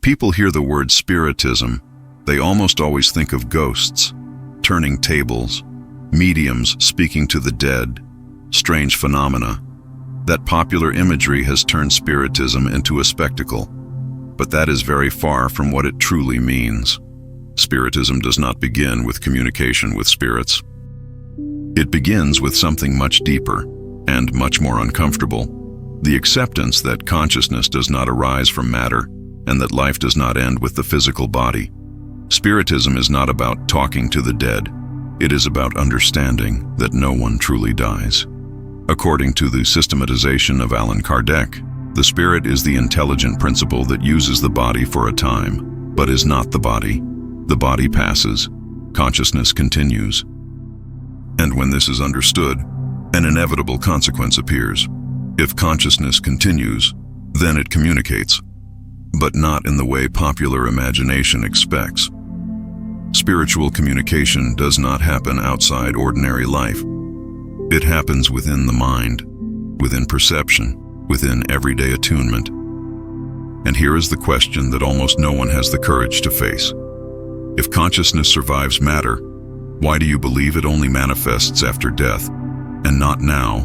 people hear the word Spiritism, they almost always think of ghosts, turning tables, mediums speaking to the dead, strange phenomena. That popular imagery has turned Spiritism into a spectacle, but that is very far from what it truly means. Spiritism does not begin with communication with spirits. It begins with something much deeper and much more uncomfortable: the acceptance that consciousness does not arise from matter and that life does not end with the physical body. Spiritism is not about talking to the dead. It is about understanding that no one truly dies. According to the systematization of Allan Kardec, the spirit is the intelligent principle that uses the body for a time, but is not the body. The body passes, consciousness continues. And when this is understood, an inevitable consequence appears. If consciousness continues, then it communicates, but not in the way popular imagination expects. Spiritual communication does not happen outside ordinary life. It happens within the mind, within perception, within everyday attunement. And here is the question that almost no one has the courage to face. If consciousness survives matter, why do you believe it only manifests after death, and not now,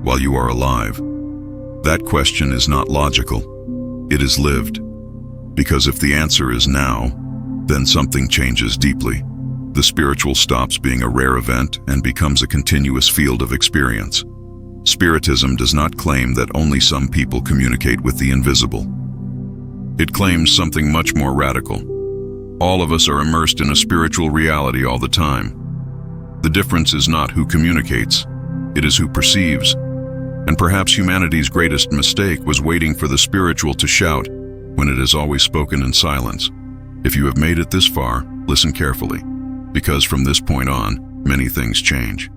while you are alive? That question is not logical. It is lived. Because if the answer is now, then something changes deeply. The spiritual stops being a rare event and becomes a continuous field of experience. Spiritism does not claim that only some people communicate with the invisible. It claims something much more radical. All of us are immersed in a spiritual reality all the time. The difference is not who communicates, it is who perceives. And perhaps humanity's greatest mistake was waiting for the spiritual to shout when it has always spoken in silence. If you have made it this far, listen carefully, because from this point on, many things change.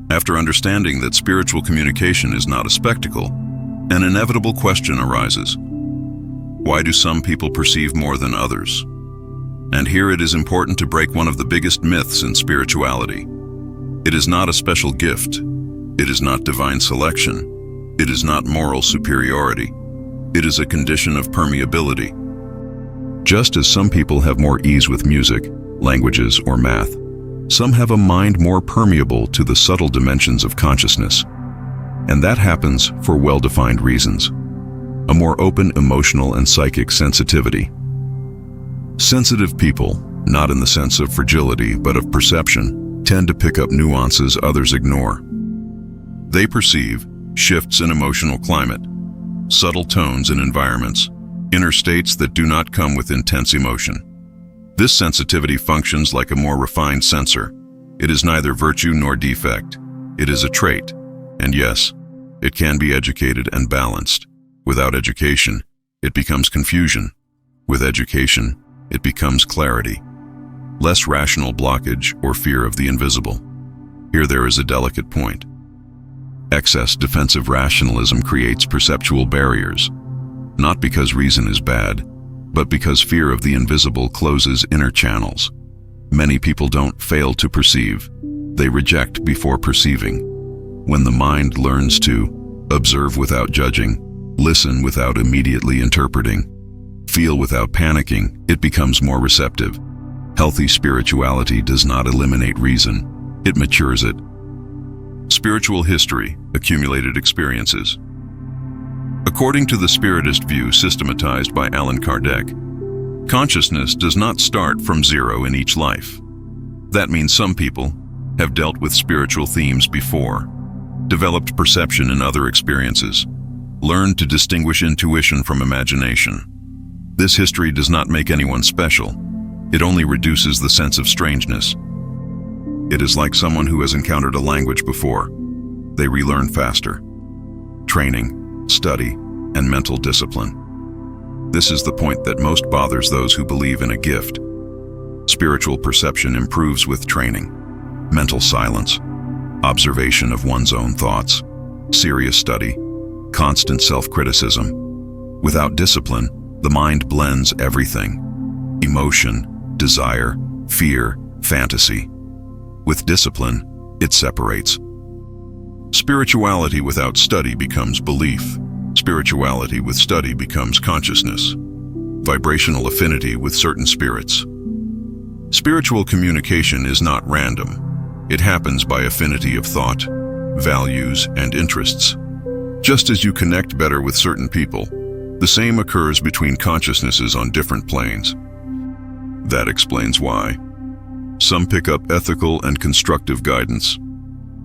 After understanding that spiritual communication is not a spectacle, an inevitable question arises. Why do some people perceive more than others? And here it is important to break one of the biggest myths in spirituality. It is not a special gift. It is not divine selection. It is not moral superiority. It is a condition of permeability. Just as some people have more ease with music, languages, or math, some have a mind more permeable to the subtle dimensions of consciousness. And that happens for well-defined reasons. A more open emotional and psychic sensitivity. Sensitive people, not in the sense of fragility but of perception, tend to pick up nuances others ignore. They perceive shifts in emotional climate, subtle tones in environments, inner states that do not come with intense emotion. This sensitivity functions like a more refined sensor. It is neither virtue nor defect. It is a trait. And yes, it can be educated and balanced. Without education, it becomes confusion. With education, it becomes clarity. Less rational blockage or fear of the invisible. Here there is a delicate point. Excess defensive rationalism creates perceptual barriers, not because reason is bad, but because fear of the invisible closes inner channels. Many people don't fail to perceive, they reject before perceiving. When the mind learns to observe without judging, listen without immediately interpreting, feel without panicking, it becomes more receptive. Healthy spirituality does not eliminate reason, it matures it. Spiritual history, accumulated experiences. According to the Spiritist view systematized by Allan Kardec, consciousness does not start from zero in each life. That means some people have dealt with spiritual themes before, developed perception in other experiences, learned to distinguish intuition from imagination. This history does not make anyone special. It only reduces the sense of strangeness. It is like someone who has encountered a language before. They relearn faster. Training, study, and mental discipline. This is the point that most bothers those who believe in a gift. Spiritual perception improves with training, mental silence, observation of one's own thoughts, serious study, constant self-criticism. Without discipline, the mind blends everything: emotion, desire, fear, fantasy. With discipline, it separates. Spirituality without study becomes belief. Spirituality with study becomes consciousness. vibrational affinity with certain spirits. Spiritual communication is not random. It happens by affinity of thought, values, and interests. Just as you connect better with certain people, the same occurs between consciousnesses on different planes. That explains why some pick up ethical and constructive guidance.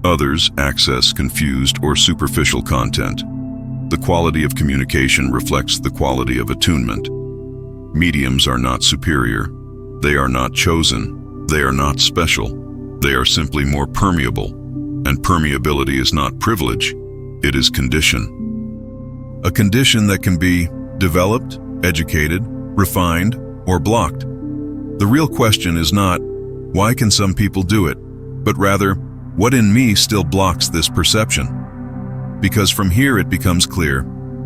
Others access confused or superficial content. The quality of communication reflects the quality of attunement. Mediums are not superior. They are not chosen. They are not special. They are simply more permeable. And permeability is not privilege. It is condition. A condition that can be developed, educated, refined, or blocked. The real question is not, why can some people do it? But rather, what in me still blocks this perception? Because from here it becomes clear,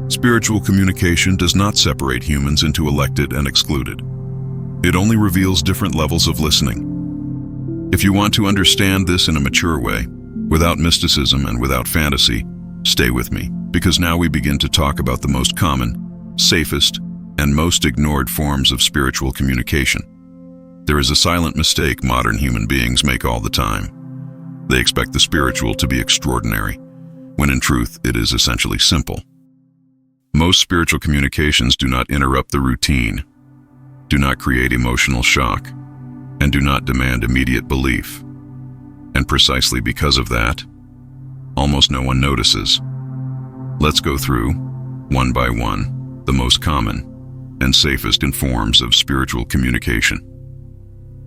spiritual communication does not separate humans into elected and excluded. It only reveals different levels of listening. If you want to understand this in a mature way, without mysticism and without fantasy, stay with me, because now we begin to talk about the most common, safest, and most ignored forms of spiritual communication. There is a silent mistake modern human beings make all the time. They expect the spiritual to be extraordinary, when in truth it is essentially simple. Most spiritual communications do not interrupt the routine, do not create emotional shock, and do not demand immediate belief. And precisely because of that, almost no one notices. Let's go through, one by one, the most common and safest in forms of spiritual communication.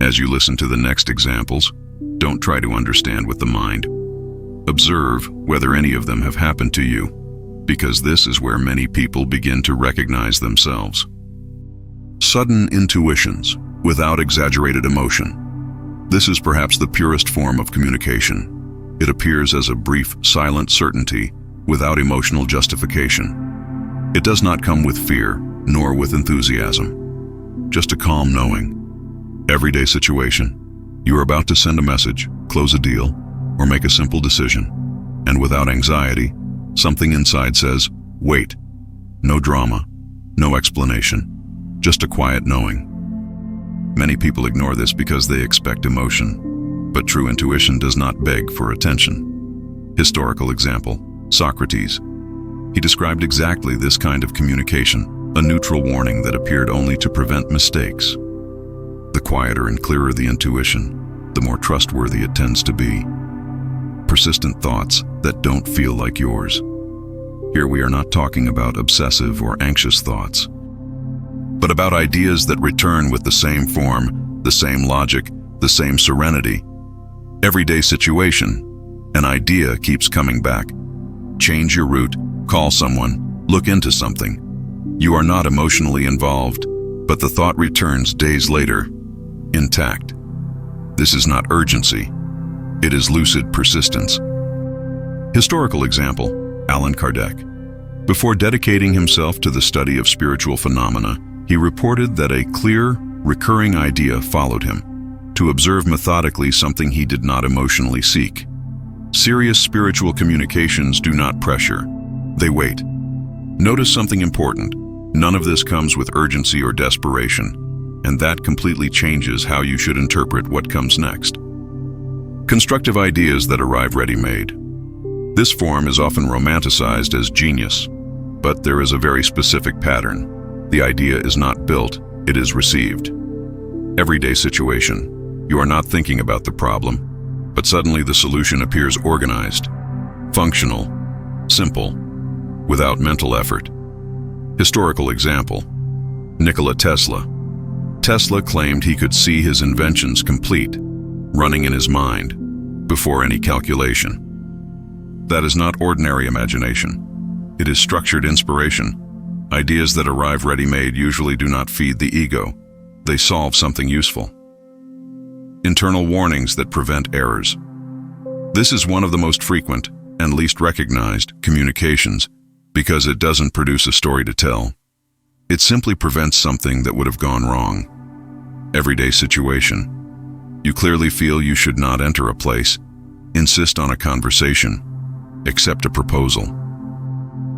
As you listen to the next examples, don't try to understand with the mind. Observe whether any of them have happened to you, because this is where many people begin to recognize themselves. Sudden intuitions, without exaggerated emotion. This is perhaps the purest form of communication. It appears as a brief, silent certainty, without emotional justification. It does not come with fear, nor with enthusiasm. Just a calm knowing. Everyday situation. You are about to send a message, close a deal, or make a simple decision. And without anxiety, something inside says, wait. No drama, no explanation, just a quiet knowing. Many people ignore this because they expect emotion, but true intuition does not beg for attention. Historical example, Socrates. He described exactly this kind of communication, a neutral warning that appeared only to prevent mistakes. The quieter and clearer the intuition, the more trustworthy it tends to be. Persistent thoughts that don't feel like yours. Here we are not talking about obsessive or anxious thoughts, but about ideas that return with the same form, the same logic, the same serenity. Everyday situation, an idea keeps coming back. Change your route, call someone, look into something. You are not emotionally involved, but the thought returns days later, intact. This is not urgency. It is lucid persistence. Historical example, Allan Kardec. Before dedicating himself to the study of spiritual phenomena, he reported that a clear, recurring idea followed him, to observe methodically something he did not emotionally seek. Serious spiritual communications do not pressure. They wait. Notice something important. None of this comes with urgency or desperation, and that completely changes how you should interpret what comes next. Constructive ideas that arrive ready-made. This form is often romanticized as genius, but there is a very specific pattern. The idea is not built, it is received. Everyday situation. You are not thinking about the problem, but suddenly the solution appears organized, functional, simple, without mental effort. Historical example, Nikola Tesla. Tesla claimed he could see his inventions complete, running in his mind, before any calculation. That is not ordinary imagination. It is structured inspiration. Ideas that arrive ready-made usually do not feed the ego. They solve something useful. Internal warnings that prevent errors. This is one of the most frequent and least recognized communications because it doesn't produce a story to tell. It simply prevents something that would have gone wrong. Everyday situation. You clearly feel you should not enter a place, insist on a conversation, accept a proposal.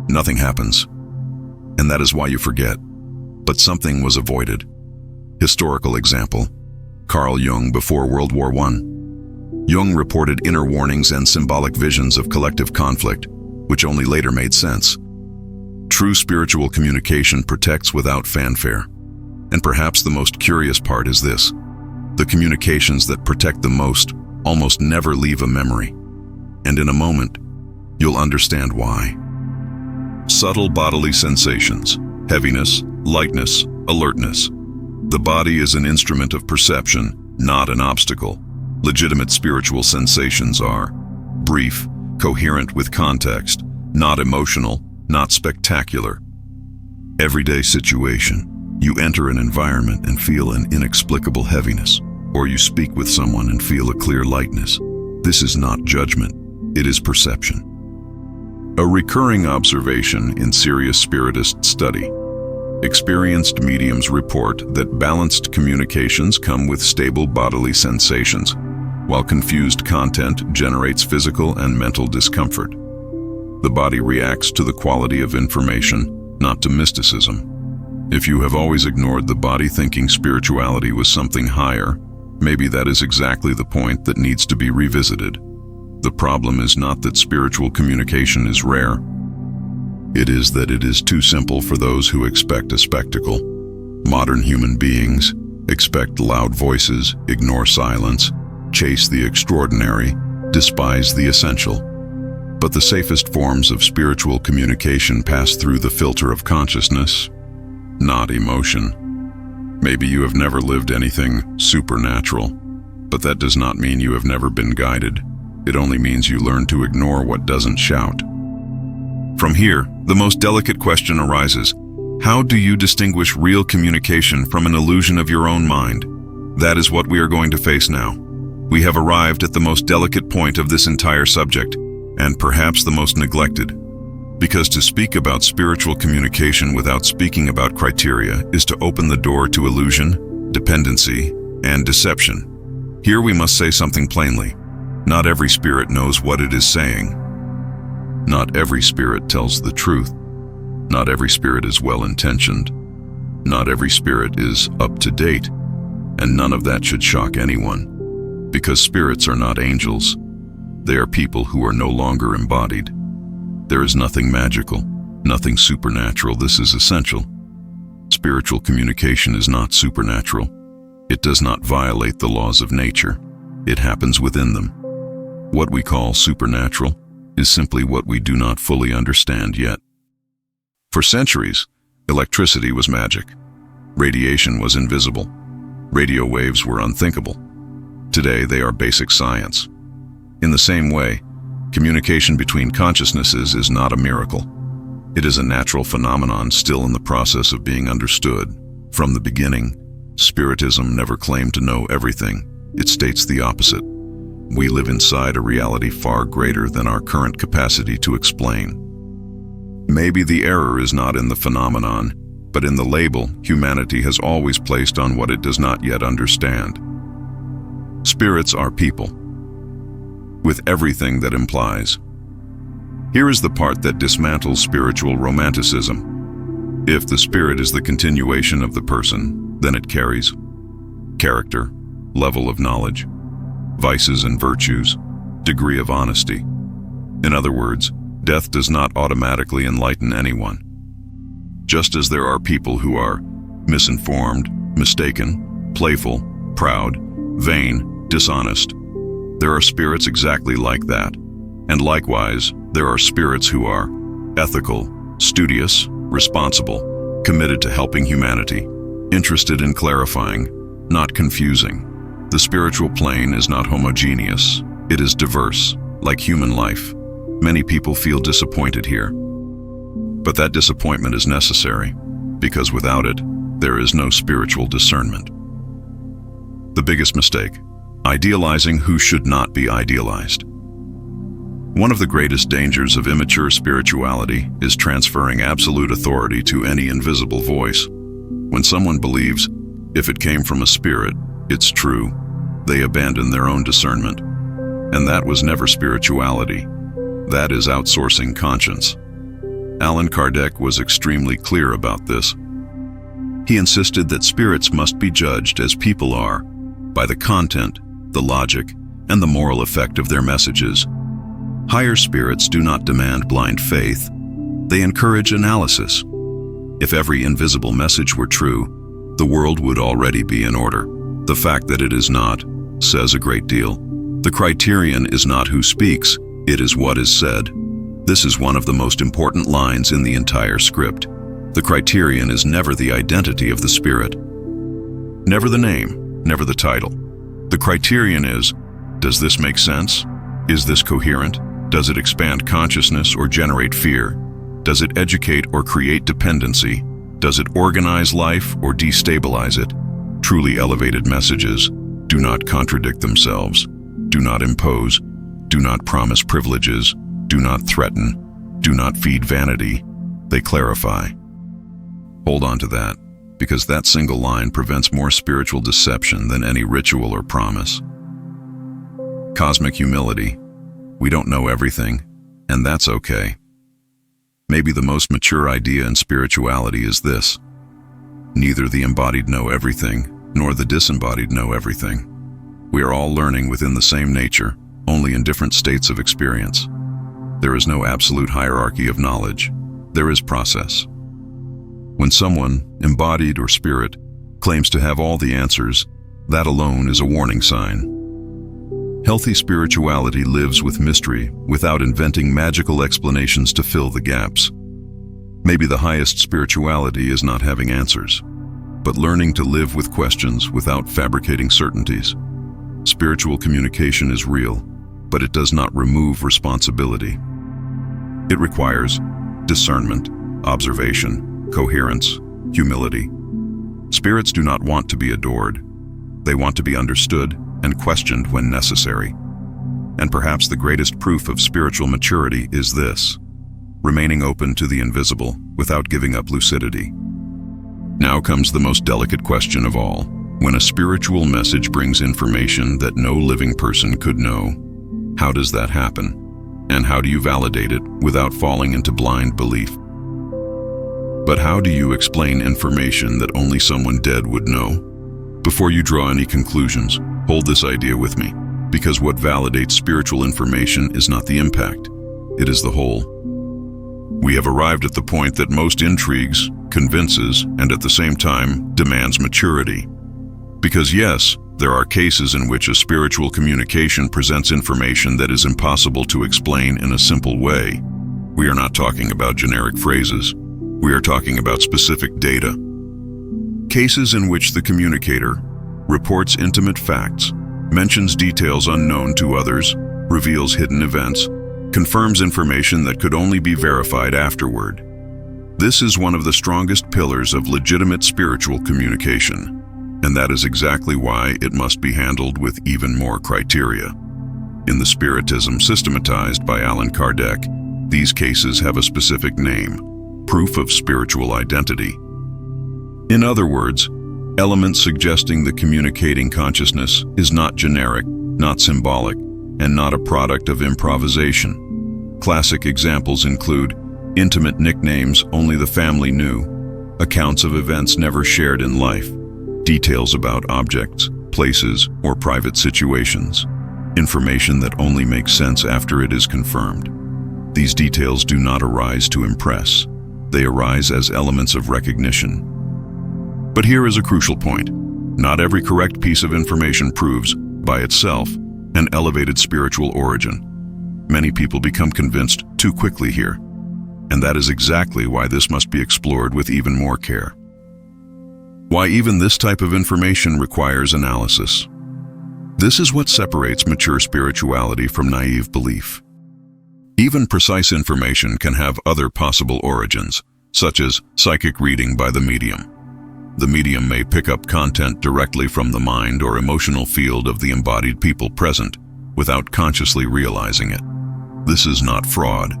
Nothing happens, and that is why you forget. but something was avoided. Historical example: Carl Jung before World War I. Jung reported inner warnings and symbolic visions of collective conflict, which only later made sense. True spiritual communication protects without fanfare. And perhaps the most curious part is this: the communications that protect the most almost never leave a memory. And in a moment, you'll understand why. Subtle bodily sensations: heaviness, lightness, alertness. The body is an instrument of perception, not an obstacle. Legitimate spiritual sensations are brief, coherent with context, not emotional, not spectacular. Everyday situation: you enter an environment and feel an inexplicable heaviness, or you speak with someone and feel a clear lightness. This is not judgment, it is perception. A recurring observation in serious Spiritist study: experienced mediums report that balanced communications come with stable bodily sensations, while confused content generates physical and mental discomfort. The body reacts to the quality of information, not to mysticism. If you have always ignored the body thinking spirituality was something higher, maybe that is exactly the point that needs to be revisited. The problem is not that spiritual communication is rare. It is that it is too simple for those who expect a spectacle. Modern human beings expect loud voices, ignore silence, chase the extraordinary, despise the essential. But the safest forms of spiritual communication pass through the filter of consciousness, not emotion. Maybe you have never lived anything supernatural, but that does not mean you have never been guided. It only means you learn to ignore what doesn't shout. From here, the most delicate question arises: how do you distinguish real communication from an illusion of your own mind? That is what we are going to face now. We have arrived at the most delicate point of this entire subject, and perhaps the most neglected. Because to speak about spiritual communication without speaking about criteria is to open the door to illusion, dependency, and deception. Here we must say something plainly. Not every spirit knows what it is saying. Not every spirit tells the truth. Not every spirit is well-intentioned. Not every spirit is up to date. And none of that should shock anyone. Because spirits are not angels. They are people who are no longer embodied. There is nothing magical, nothing supernatural. This is essential. Spiritual communication is not supernatural. It does not violate the laws of nature. It happens within them. What we call supernatural is simply what we do not fully understand yet. For centuries, electricity was magic. Radiation was invisible. Radio waves were unthinkable. Today, they are basic science. In the same way, communication between consciousnesses is not a miracle. It is a natural phenomenon still in the process of being understood. From the beginning, Spiritism never claimed to know everything. It states the opposite. We live inside a reality far greater than our current capacity to explain. Maybe the error is not in the phenomenon, but in the label humanity has always placed on what it does not yet understand. Spirits are people, with everything that implies. Here is the part that dismantles spiritual romanticism. If the spirit is the continuation of the person, then it carries character, level of knowledge, vices and virtues, degree of honesty. In other words, death does not automatically enlighten anyone. Just as there are people who are misinformed, mistaken, playful, proud, vain, dishonest, there are spirits exactly like that. And likewise, there are spirits who are ethical, studious, responsible, committed to helping humanity, interested in clarifying, not confusing. The spiritual plane is not homogeneous. It is diverse, like human life. Many people feel disappointed here. But that disappointment is necessary, because without it, there is no spiritual discernment. The biggest mistake: idealizing who should not be idealized. One of the greatest dangers of immature spirituality is transferring absolute authority to any invisible voice. When someone believes, if it came from a spirit, it's true, they abandon their own discernment. And that was never spirituality. That is outsourcing conscience. Allan Kardec was extremely clear about this. He insisted that spirits must be judged as people are, by the content, the logic, and the moral effect of their messages. Higher spirits do not demand blind faith. They encourage analysis. If every invisible message were true, the world would already be in order. The fact that it is not says a great deal. The criterion is not who speaks, it is what is said. This is one of the most important lines in the entire script. The criterion is never the identity of the spirit, never the name, never the title. The criterion is, does this make sense? Is this coherent? Does it expand consciousness or generate fear? Does it educate or create dependency? Does it organize life or destabilize it? Truly elevated messages do not contradict themselves, do not impose, do not promise privileges, do not threaten, do not feed vanity. They clarify. Hold on to that, because that single line prevents more spiritual deception than any ritual or promise. Cosmic humility. We don't know everything, and that's okay. Maybe the most mature idea in spirituality is this: neither the embodied know everything, nor the disembodied know everything. We are all learning within the same nature, only in different states of experience. There is no absolute hierarchy of knowledge. There is process. When someone, embodied or spirit, claims to have all the answers, that alone is a warning sign. Healthy spirituality lives with mystery without inventing magical explanations to fill the gaps. Maybe the highest spirituality is not having answers, but learning to live with questions without fabricating certainties. Spiritual communication is real, but it does not remove responsibility. It requires discernment, observation, coherence, humility. Spirits do not want to be adored. They want to be understood and questioned when necessary. And perhaps the greatest proof of spiritual maturity is this: remaining open to the invisible without giving up lucidity. Now comes the most delicate question of all. When a spiritual message brings information that no living person could know, how does that happen? And how do you validate it without falling into blind belief? But how do you explain information that only someone dead would know? Before you draw any conclusions, hold this idea with me, because what validates spiritual information is not the impact, it is the whole. We have arrived at the point that most intrigues, convinces, and at the same time demands maturity. Because yes, there are cases in which a spiritual communication presents information that is impossible to explain in a simple way. We are not talking about generic phrases. We are talking about specific data. Cases in which the communicator reports intimate facts, mentions details unknown to others, reveals hidden events, confirms information that could only be verified afterward. This is one of the strongest pillars of legitimate spiritual communication, and that is exactly why it must be handled with even more criteria. In the Spiritism systematized by Allan Kardec, these cases have a specific name: proof of spiritual identity. In other words, elements suggesting the communicating consciousness is not generic, not symbolic, and not a product of improvisation. Classic examples include intimate nicknames only the family knew, accounts of events never shared in life, details about objects, places, or private situations, information that only makes sense after it is confirmed. These details do not arise to impress. They arise as elements of recognition. But here is a crucial point. Not every correct piece of information proves, by itself, an elevated spiritual origin. Many people become convinced too quickly here, and that is exactly why this must be explored with even more care. Why even this type of information requires analysis. This is what separates mature spirituality from naive belief. Even precise information can have other possible origins, such as psychic reading by the medium. The medium may pick up content directly from the mind or emotional field of the embodied people present, without consciously realizing it. This is not fraud.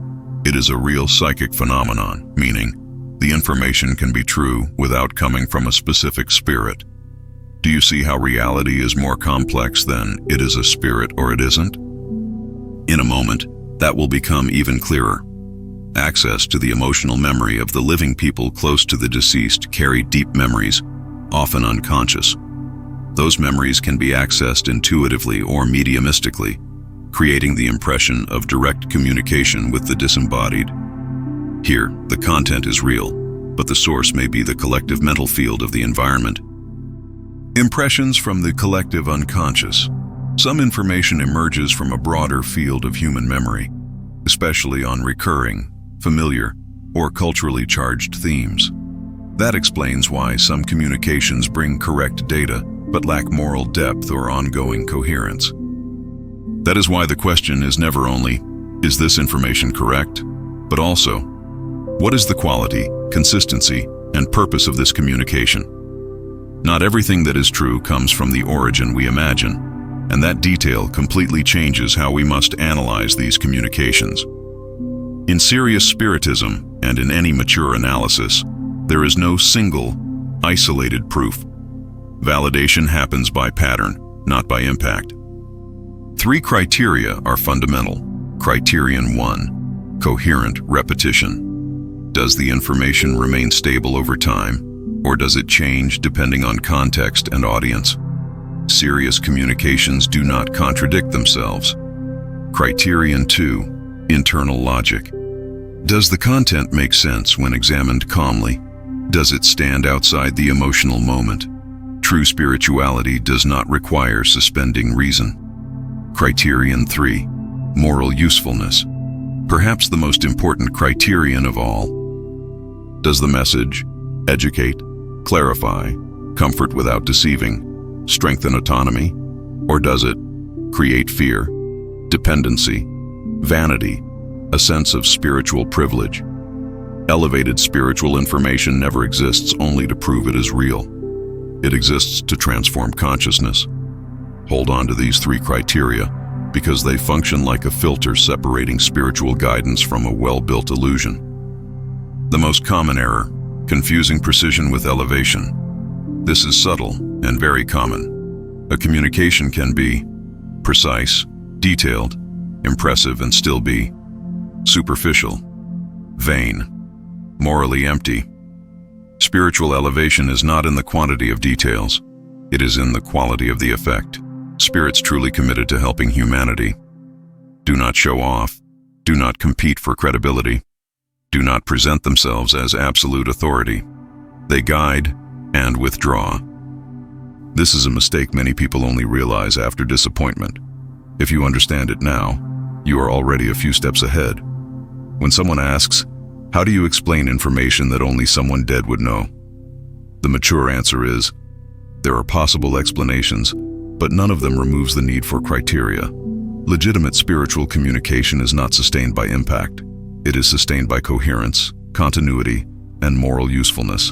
It is a real psychic phenomenon, meaning the information can be true without coming from a specific spirit. Do you see how reality is more complex than it is a spirit or it isn't? In a moment, that will become even clearer. Access to the emotional memory of the living people close to the deceased carry deep memories, often unconscious. Those memories can be accessed intuitively or mediumistically, creating the impression of direct communication with the disembodied. Here, the content is real, but the source may be the collective mental field of the environment. Impressions from the collective unconscious. Some information emerges from a broader field of human memory, especially on recurring, familiar, or culturally charged themes. That explains why some communications bring correct data but lack moral depth or ongoing coherence. That is why the question is never only, is this information correct? But also, what is the quality, consistency, and purpose of this communication? Not everything that is true comes from the origin we imagine, and that detail completely changes how we must analyze these communications. In serious Spiritism, and in any mature analysis, there is no single, isolated proof. Validation happens by pattern, not by impact. 3 criteria are fundamental. Criterion 1, coherent repetition. Does the information remain stable over time, or does it change depending on context and audience? Serious communications do not contradict themselves. Criterion 2, internal logic. Does the content make sense when examined calmly? Does it stand outside the emotional moment? True spirituality does not require suspending reason. Criterion 3, moral usefulness. Perhaps the most important criterion of all. Does the message educate, clarify, comfort without deceiving, strengthen autonomy, or does it create fear, dependency, vanity, a sense of spiritual privilege? Elevated spiritual information never exists only to prove it is real. It exists to transform consciousness. Hold on to these 3 criteria because they function like a filter separating spiritual guidance from a well-built illusion. The most common error, confusing precision with elevation. This is subtle and very common. A communication can be precise, detailed, impressive, and still be superficial, vain, morally empty. Spiritual elevation is not in the quantity of details. It is in the quality of the effect. Spirits truly committed to helping humanity do not show off, do not compete for credibility, do not present themselves as absolute authority. They guide and withdraw. This is a mistake many people only realize after disappointment. If you understand it now, you are already a few steps ahead. When someone asks, how do you explain information that only someone dead would know? The mature answer is, there are possible explanations, but none of them removes the need for criteria. Legitimate spiritual communication is not sustained by impact. It is sustained by coherence, continuity, and moral usefulness.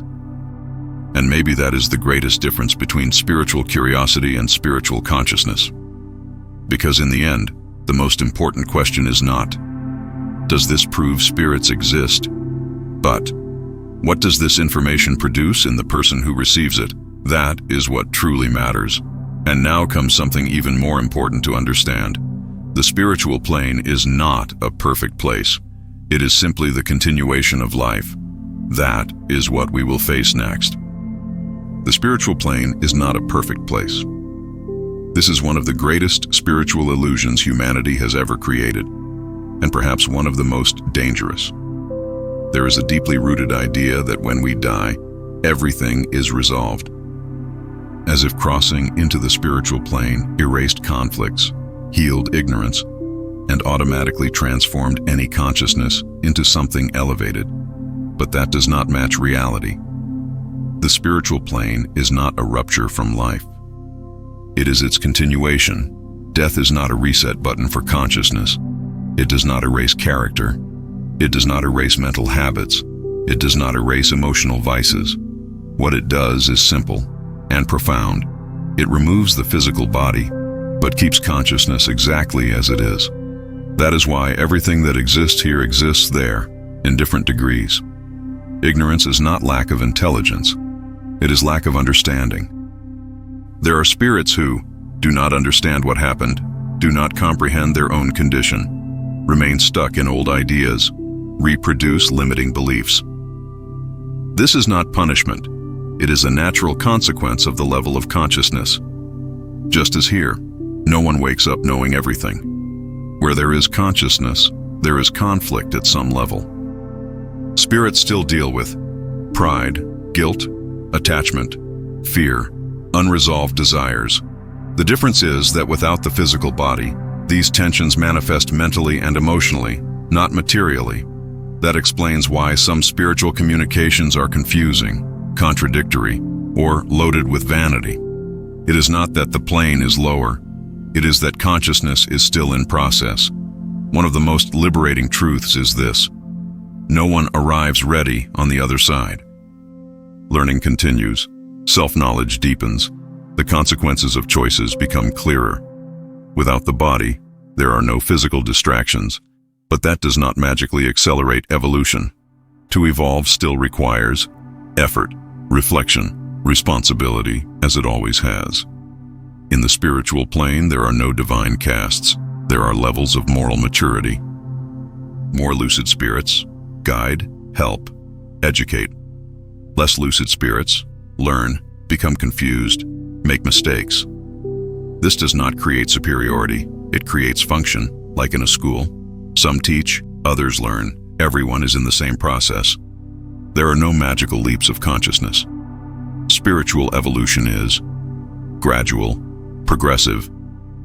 And maybe that is the greatest difference between spiritual curiosity and spiritual consciousness. Because in the end, the most important question is not, does this prove spirits exist? But, what does this information produce in the person who receives it? That is what truly matters. And now comes something even more important to understand. The spiritual plane is not a perfect place. It is simply the continuation of life. That is what we will face next. The spiritual plane is not a perfect place. This is one of the greatest spiritual illusions humanity has ever created, and perhaps one of the most dangerous. There is a deeply rooted idea that when we die, everything is resolved. As if crossing into the spiritual plane erased conflicts, healed ignorance, and automatically transformed any consciousness into something elevated. But that does not match reality. The spiritual plane is not a rupture from life. It is its continuation. Death is not a reset button for consciousness. It does not erase character. It does not erase mental habits. It does not erase emotional vices. What it does is simple and profound. It removes the physical body, but keeps consciousness exactly as it is. That is why everything that exists here exists there, in different degrees. Ignorance is not lack of intelligence. It is lack of understanding. There are spirits who do not understand what happened, do not comprehend their own condition, remain stuck in old ideas, reproduce limiting beliefs. This is not punishment. It is a natural consequence of the level of consciousness. Just as here, no one wakes up knowing everything. Where there is consciousness, there is conflict at some level. Spirits still deal with pride, guilt, attachment, fear, unresolved desires. The difference is that without the physical body, these tensions manifest mentally and emotionally, not materially. That explains why some spiritual communications are confusing, contradictory, or loaded with vanity. It is not that the plane is lower, it is that consciousness is still in process. One of the most liberating truths is this: no one arrives ready on the other side. Learning continues, self-knowledge deepens, the consequences of choices become clearer. Without the body, there are no physical distractions, but that does not magically accelerate evolution. To evolve still requires effort, reflection, responsibility, as it always has. In the spiritual plane, there are no divine castes. There are levels of moral maturity. More lucid spirits guide, help, educate. Less lucid spirits learn, become confused, make mistakes. This does not create superiority. It creates function, like in a school. Some teach, others learn. Everyone is in the same process. There are no magical leaps of consciousness. Spiritual evolution is gradual, progressive,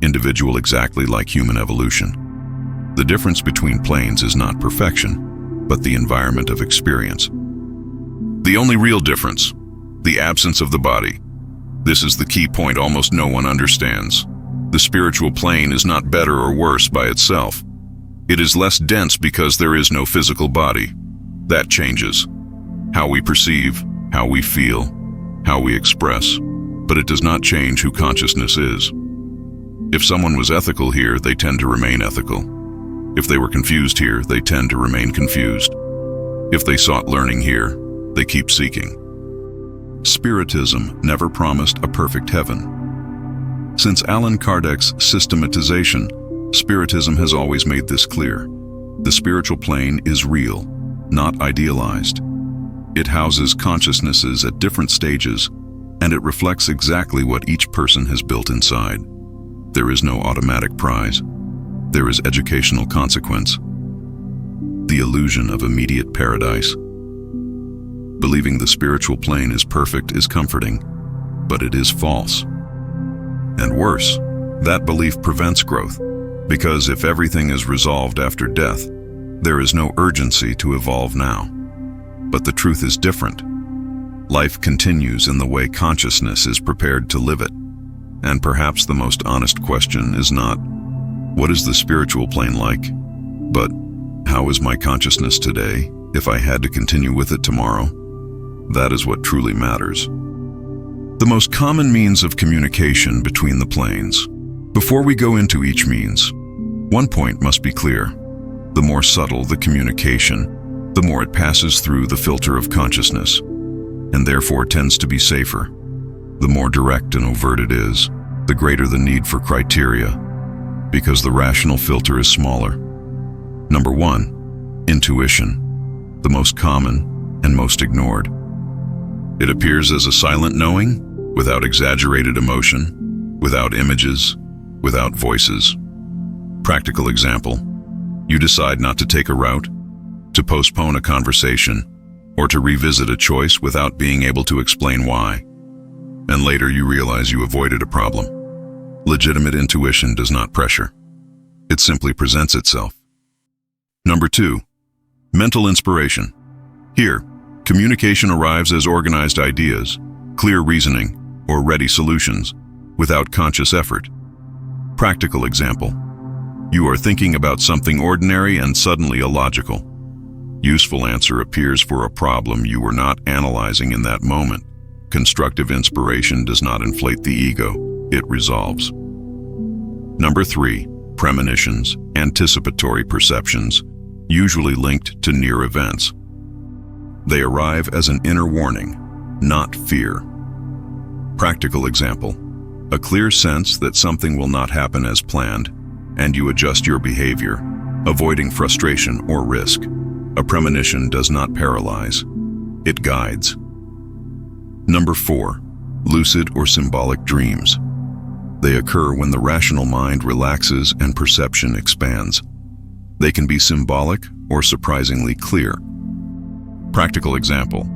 individual, exactly like human evolution. The difference between planes is not perfection, but the environment of experience. The only real difference, the absence of the body. This is the key point almost no one understands. The spiritual plane is not better or worse by itself. It is less dense because there is no physical body. That changes how we perceive, how we feel, how we express, but it does not change who consciousness is. If someone was ethical here, they tend to remain ethical. If they were confused here, they tend to remain confused. If they sought learning here, they keep seeking. Spiritism never promised a perfect heaven. Since Allan Kardec's systematization, Spiritism has always made this clear. The spiritual plane is real, not idealized. It houses consciousnesses at different stages, and it reflects exactly what each person has built inside. There is no automatic prize. There is educational consequence. The illusion of immediate paradise. Believing the spiritual plane is perfect is comforting, but it is false. And worse, that belief prevents growth, because if everything is resolved after death, there is no urgency to evolve now. But the truth is different. Life continues in the way consciousness is prepared to live it. And perhaps the most honest question is not, what is the spiritual plane like? But, how is my consciousness today if I had to continue with it tomorrow? That is what truly matters. The most common means of communication between the planes. Before we go into each means, one point must be clear. The more subtle the communication, the more it passes through the filter of consciousness, and therefore tends to be safer. The more direct and overt it is, the greater the need for criteria, because the rational filter is smaller. Number 1, intuition, the most common and most ignored. It appears as a silent knowing, without exaggerated emotion, without images, without voices. Practical example: you decide not to take a route, to postpone a conversation, or to revisit a choice without being able to explain why. And later you realize you avoided a problem. Legitimate intuition does not pressure. It simply presents itself. Number 2, mental inspiration. Here, communication arrives as organized ideas, clear reasoning, or ready solutions, without conscious effort. Practical example: you are thinking about something ordinary and suddenly illogical. Useful answer appears for a problem you were not analyzing in that moment. Constructive inspiration does not inflate the ego, it resolves. Number 3, premonitions, anticipatory perceptions, usually linked to near events. They arrive as an inner warning, not fear. Practical example: a clear sense that something will not happen as planned, and you adjust your behavior, avoiding frustration or risk. A premonition does not paralyze. It guides. Number 4. Lucid or symbolic dreams. They occur when the rational mind relaxes and perception expands. They can be symbolic or surprisingly clear. Practical example.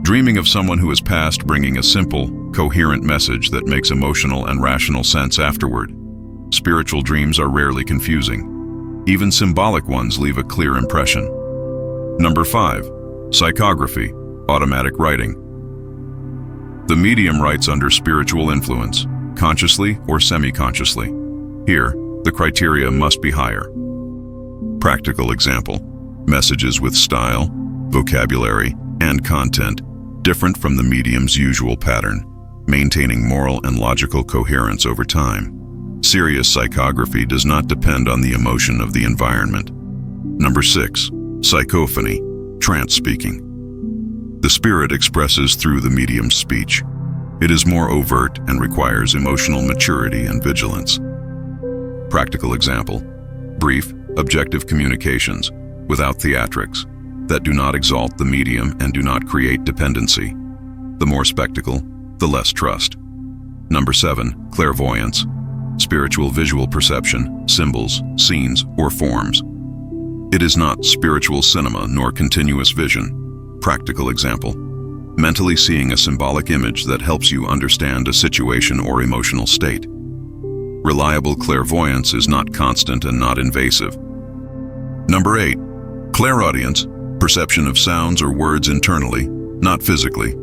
Dreaming of someone who has passed, bringing a simple, coherent message that makes emotional and rational sense afterward. Spiritual dreams are rarely confusing. Even symbolic ones leave a clear impression. Number 5. Psychography, automatic writing. The medium writes under spiritual influence, consciously or semi-consciously. Here, the criteria must be higher. Practical example. Messages with style, vocabulary, and content different from the medium's usual pattern, maintaining moral and logical coherence over time. Serious psychography does not depend on the emotion of the environment. Number 6. Psychophony, trance speaking. The spirit expresses through the medium's speech. It is more overt and requires emotional maturity and vigilance. Practical example. Brief, objective communications, without theatrics, that do not exalt the medium and do not create dependency. The more spectacle, the less trust. Number 7. Clairvoyance. Spiritual visual perception, symbols, scenes, or forms. It is not spiritual cinema nor continuous vision. Practical example. Mentally seeing a symbolic image that helps you understand a situation or emotional state. Reliable clairvoyance is not constant and not invasive. Number 8. Clairaudience, perception of sounds or words internally, not physically.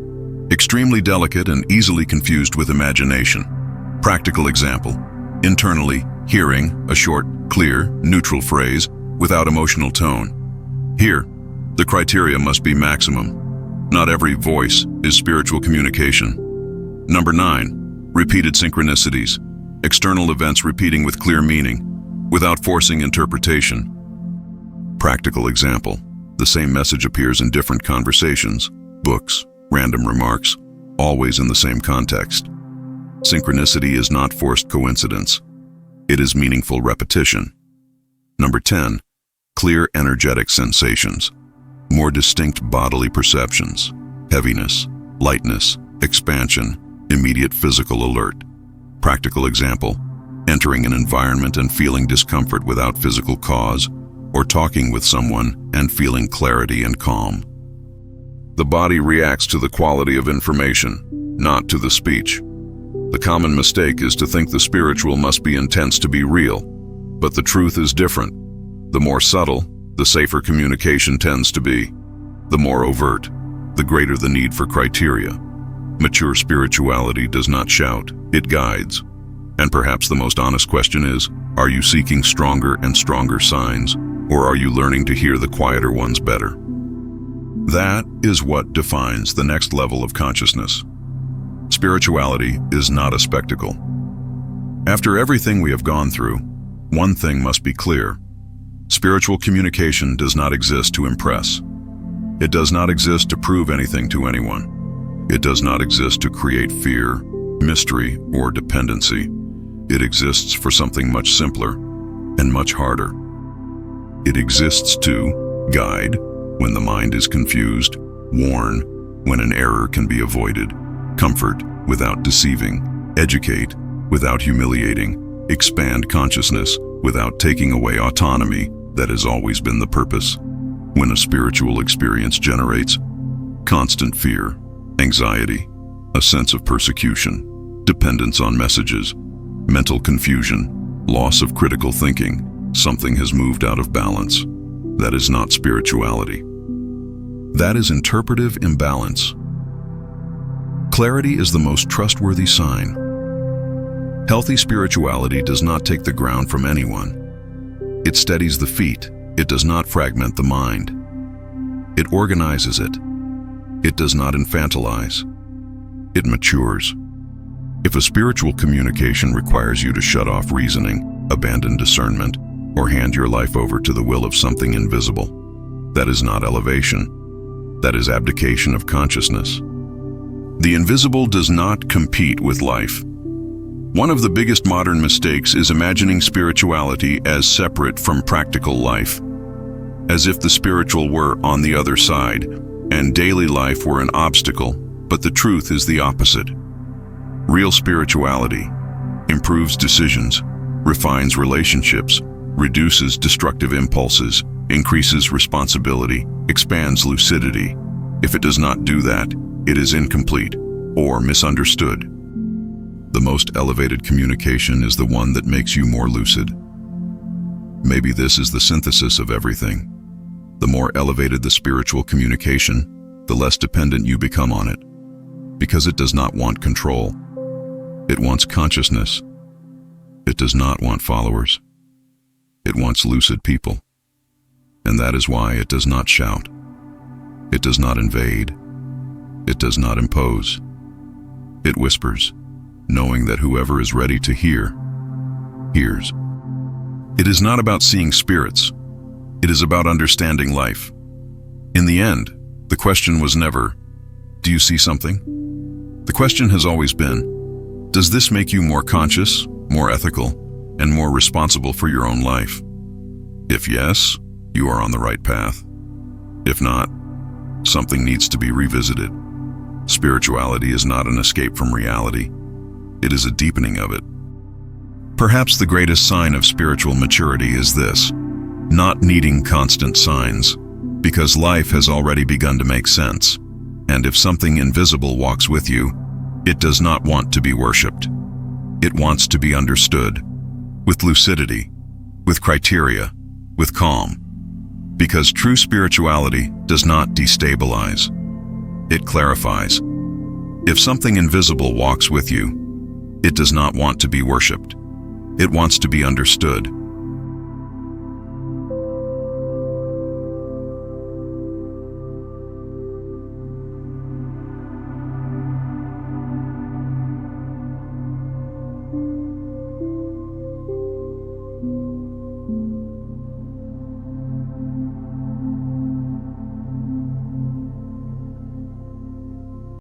Extremely delicate and easily confused with imagination. Practical example. Internally, hearing a short, clear, neutral phrase without emotional tone. Here, the criteria must be maximum. Not every voice is spiritual communication. Number 9. Repeated synchronicities. External events repeating with clear meaning, without forcing interpretation. Practical example. The same message appears in different conversations, books, random remarks, always in the same context. Synchronicity is not forced coincidence. It is meaningful repetition. Number 10. Clear energetic sensations. More distinct bodily perceptions. Heaviness, lightness, expansion, immediate physical alert. Practical example. Entering an environment and feeling discomfort without physical cause, or talking with someone and feeling clarity and calm. The body reacts to the quality of information, not to the speech. The common mistake is to think the spiritual must be intense to be real, but the truth is different. The more subtle, the safer communication tends to be. The more overt, the greater the need for criteria. Mature spirituality does not shout, it guides. And perhaps the most honest question is, are you seeking stronger and stronger signs, or are you learning to hear the quieter ones better? That is what defines the next level of consciousness. Spirituality is not a spectacle. After everything we have gone through, one thing must be clear. Spiritual communication does not exist to impress. It does not exist to prove anything to anyone. It does not exist to create fear, mystery, or dependency. It exists for something much simpler and much harder. It exists to guide when the mind is confused, warn when an error can be avoided, comfort without deceiving, educate without humiliating, expand consciousness without taking away autonomy that has always been the purpose. When a spiritual experience generates constant fear, anxiety, a sense of persecution, dependence on messages, mental confusion, loss of critical thinking, something has moved out of balance. That is not spirituality. That is interpretive imbalance. Clarity is the most trustworthy sign. Healthy spirituality does not take the ground from anyone. It steadies the feet. It does not fragment the mind. It organizes it. It does not infantilize. It matures. If a spiritual communication requires you to shut off reasoning, abandon discernment, or hand your life over to the will of something invisible, that is not elevation. That is abdication of consciousness. The invisible does not compete with life. One of the biggest modern mistakes is imagining spirituality as separate from practical life. as if the spiritual were on the other side and daily life were an obstacle, but the truth is the opposite. Real spirituality improves decisions, refines relationships, reduces destructive impulses, increases responsibility, expands lucidity. If it does not do that, it is incomplete or misunderstood. The most elevated communication is the one that makes you more lucid. Maybe this is the synthesis of everything. The more elevated the spiritual communication, the less dependent you become on it. Because it does not want control. It wants consciousness. It does not want followers. It wants lucid people. And that is why it does not shout. It does not invade. It does not impose. It whispers, knowing that whoever is ready to hear, hears. It is not about seeing spirits. It is about understanding life. In the end, the question was never, do you see something? The question has always been, does this make you more conscious, more ethical, and more responsible for your own life? If yes, you are on the right path. If not, something needs to be revisited. Spirituality is not an escape from reality. It is a deepening of it. Perhaps the greatest sign of spiritual maturity is this: not needing constant signs, because life has already begun to make sense. And if something invisible walks with you, it does not want to be worshipped. It wants to be understood, with lucidity, with criteria, with calm. Because true spirituality does not destabilize. It clarifies. If something invisible walks with you, it does not want to be worshipped. It wants to be understood,